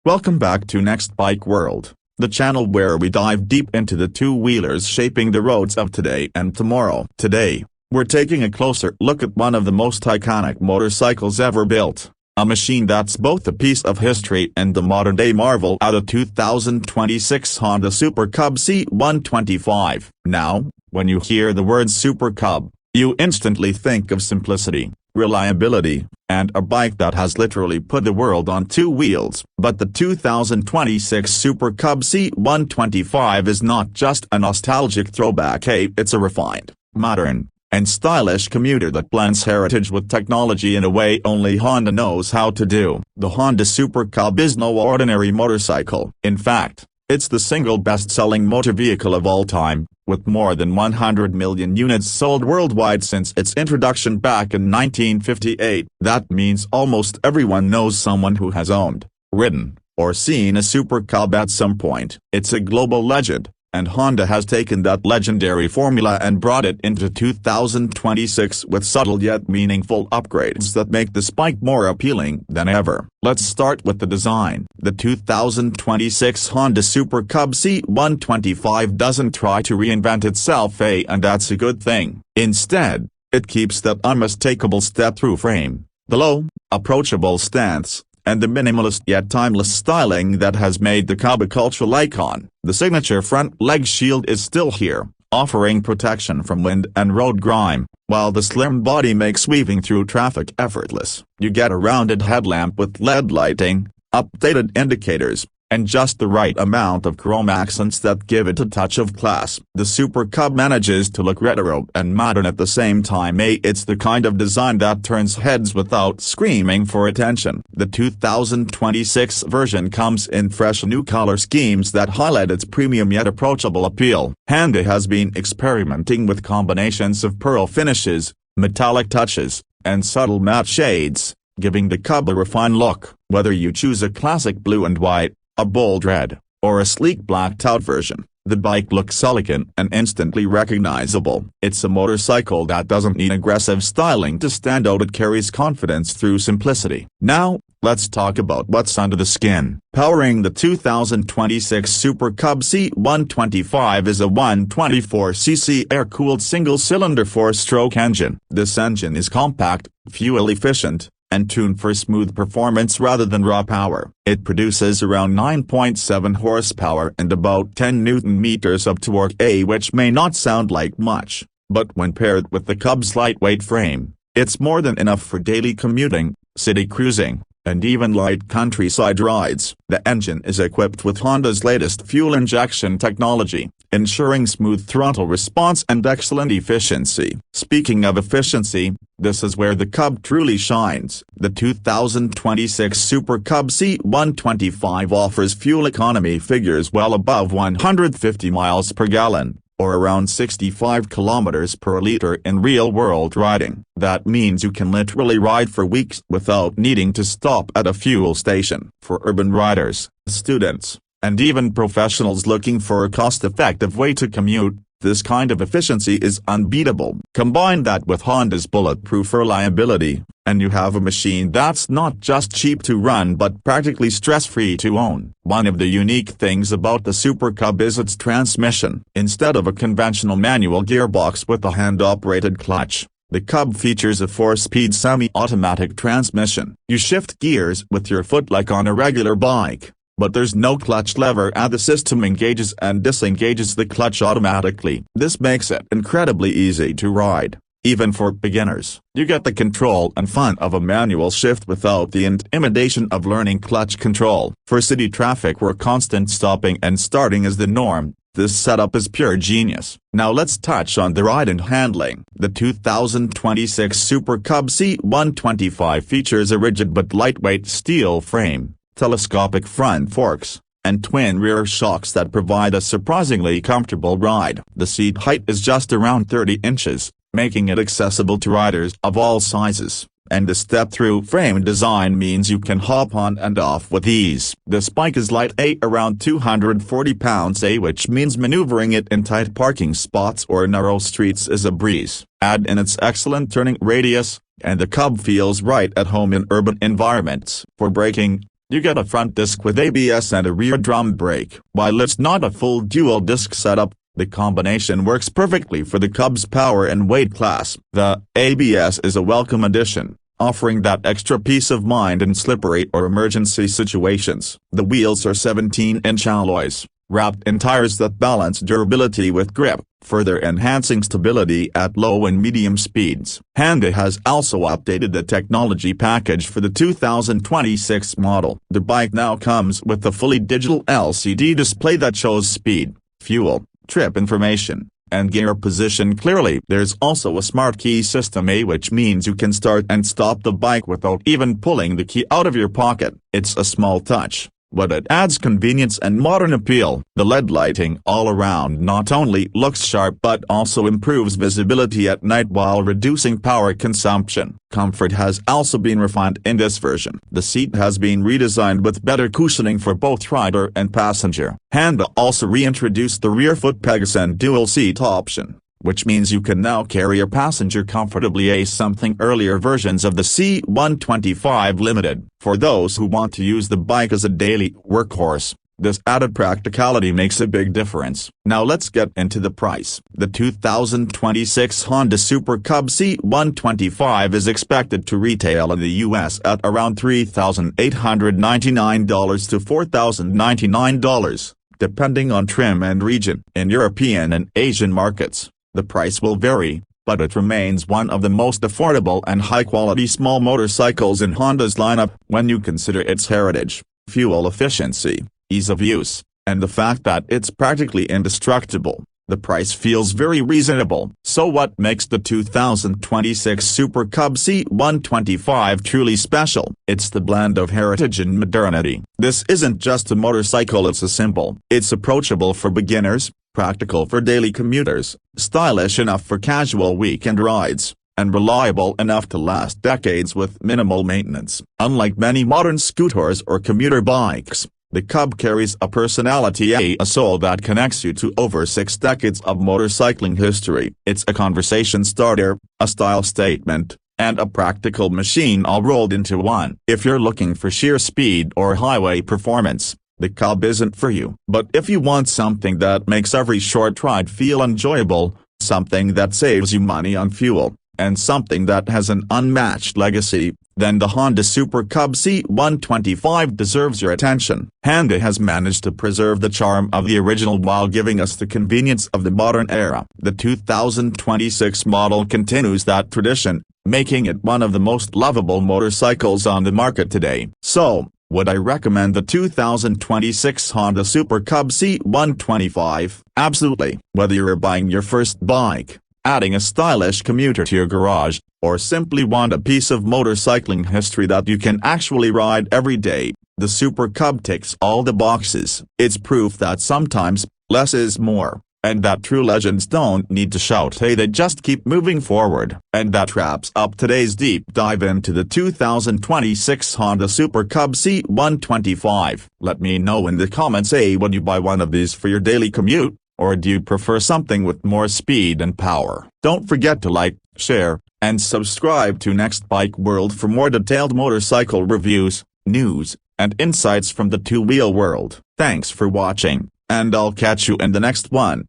Welcome back to Next Bike World, the channel where we dive deep into the two-wheelers shaping the roads of today and tomorrow. Today, we're taking a closer look at one of the most iconic motorcycles ever built, a machine that's both a piece of history and a modern-day marvel out of 2026 Honda Super Cub C125. Now, when you hear the word Super Cub, you instantly think of simplicity, reliability, and a bike that has literally put the world on two wheels. But the 2026 Super Cub C125 is not just a nostalgic throwback. It's a refined, modern, and stylish commuter that blends heritage with technology in a way only Honda knows how to do. The Honda Super Cub is no ordinary motorcycle. In fact, it's the single best-selling motor vehicle of all time, with more than 100 million units sold worldwide since its introduction back in 1958. That means almost everyone knows someone who has owned, ridden, or seen a Super Cub at some point. It's a global legend, and Honda has taken that legendary formula and brought it into 2026 with subtle yet meaningful upgrades that make this bike more appealing than ever. Let's start with the design. The 2026 Honda Super Cub C125 doesn't try to reinvent itself, and that's a good thing. Instead, it keeps that unmistakable step-through frame, the low, approachable stance, and the minimalist yet timeless styling that has made the Cub a cultural icon. The signature front leg shield is still here, offering protection from wind and road grime, while the slim body makes weaving through traffic effortless. You get a rounded headlamp with LED lighting, updated indicators, and just the right amount of chrome accents that give it a touch of class. The Super Cub manages to look retro and modern at the same time. It's the kind of design that turns heads without screaming for attention. The 2026 version comes in fresh new color schemes that highlight its premium yet approachable appeal. Honda has been experimenting with combinations of pearl finishes, metallic touches, and subtle matte shades, giving the Cub a refined look. Whether you choose a classic blue and white, a bold red, or a sleek blacked-out version, the bike looks elegant and instantly recognizable. It's a motorcycle that doesn't need aggressive styling to stand out. It carries confidence through simplicity. Now, let's talk about what's under the skin. Powering the 2026 Super Cub C125 is a 124cc air-cooled single-cylinder 4-stroke engine. This engine is compact, fuel-efficient, and tuned for smooth performance rather than raw power. It produces around 9.7 horsepower and about 10 Nm of torque, which may not sound like much, but when paired with the Cub's lightweight frame, it's more than enough for daily commuting, city cruising, and even light countryside rides. The engine is equipped with Honda's latest fuel injection technology, ensuring smooth throttle response and excellent efficiency. Speaking of efficiency, this is where the Cub truly shines. The 2026 Super Cub C125 offers fuel economy figures well above 150 miles per gallon, or around 65 kilometers per liter in real-world riding. That means you can literally ride for weeks without needing to stop at a fuel station. For urban riders, students, and even professionals looking for a cost-effective way to commute, this kind of efficiency is unbeatable. Combine that with Honda's bulletproof reliability, and you have a machine that's not just cheap to run but practically stress-free to own. One of the unique things about the Super Cub is its transmission. Instead of a conventional manual gearbox with a hand-operated clutch, the Cub features a 4-speed semi-automatic transmission. You shift gears with your foot like on a regular bike, but there's no clutch lever, and the system engages and disengages the clutch automatically. This makes it incredibly easy to ride, even for beginners. You get the control and fun of a manual shift without the intimidation of learning clutch control. For city traffic where constant stopping and starting is the norm, this setup is pure genius. Now let's touch on the ride and handling. The 2026 Super Cub C125 features a rigid but lightweight steel frame, telescopic front forks, and twin rear shocks that provide a surprisingly comfortable ride. The seat height is just around 30 inches, making it accessible to riders of all sizes, and the step-through frame design means you can hop on and off with ease. This bike is light, around 240 pounds, which means maneuvering it in tight parking spots or narrow streets is a breeze. Add in its excellent turning radius, and the Cub feels right at home in urban environments. For braking, You get a front disc with ABS and a rear drum brake. While it's not a full dual-disc setup, the combination works perfectly for the Cub's power and weight class. The ABS is a welcome addition, offering that extra peace of mind in slippery or emergency situations. The wheels are 17-inch alloys, wrapped in tires that balance durability with grip, further enhancing stability at low and medium speeds. Honda has also updated the technology package for the 2026 model. The bike now comes with a fully digital LCD display that shows speed, fuel, trip information, and gear position clearly. There's also a smart key system, which means you can start and stop the bike without even pulling the key out of your pocket. It's a small touch, but it adds convenience and modern appeal. The LED lighting all around not only looks sharp but also improves visibility at night while reducing power consumption. Comfort has also been refined in this version. The seat has been redesigned with better cushioning for both rider and passenger. Honda also reintroduced the rear foot pegs and dual seat option, which means you can now carry a passenger comfortably. Something earlier versions of the C125 limited. For those who want to use the bike as a daily workhorse, this added practicality makes a big difference. Now let's get into the price. The 2026 Honda Super Cub C125 is expected to retail in the US at around $3,899 to $4,099, depending on trim and region. In European and Asian markets, the price will vary, but it remains one of the most affordable and high-quality small motorcycles in Honda's lineup when you consider its heritage, fuel efficiency, ease of use, and the fact that it's practically indestructible. The price feels very reasonable. So what makes the 2026 Super Cub C125 truly special? It's the blend of heritage and modernity. This isn't just a motorcycle, it's a symbol. It's approachable for beginners, practical for daily commuters, stylish enough for casual weekend rides, and reliable enough to last decades with minimal maintenance. Unlike many modern scooters or commuter bikes, the Cub carries a personality, a soul that connects you to over 6 decades of motorcycling history. It's a conversation starter, a style statement, and a practical machine all rolled into one. If you're looking for sheer speed or highway performance, the Cub isn't for you. But if you want something that makes every short ride feel enjoyable, something that saves you money on fuel, and something that has an unmatched legacy, then the Honda Super Cub C125 deserves your attention. Honda has managed to preserve the charm of the original while giving us the convenience of the modern era. The 2026 model continues that tradition, making it one of the most lovable motorcycles on the market today. So, would I recommend the 2026 Honda Super Cub C125? Absolutely. Whether you're buying your first bike, adding a stylish commuter to your garage, or simply want a piece of motorcycling history that you can actually ride every day, the Super Cub ticks all the boxes. It's proof that sometimes, less is more, and that true legends don't need to shout, hey, they just keep moving forward. And that wraps up today's deep dive into the 2026 Honda Super Cub C125. Let me know in the comments, would you buy one of these for your daily commute? Or do you prefer something with more speed and power? Don't forget to like, share, and subscribe to Next Bike World for more detailed motorcycle reviews, news, and insights from the two-wheel world. Thanks for watching, and I'll catch you in the next one.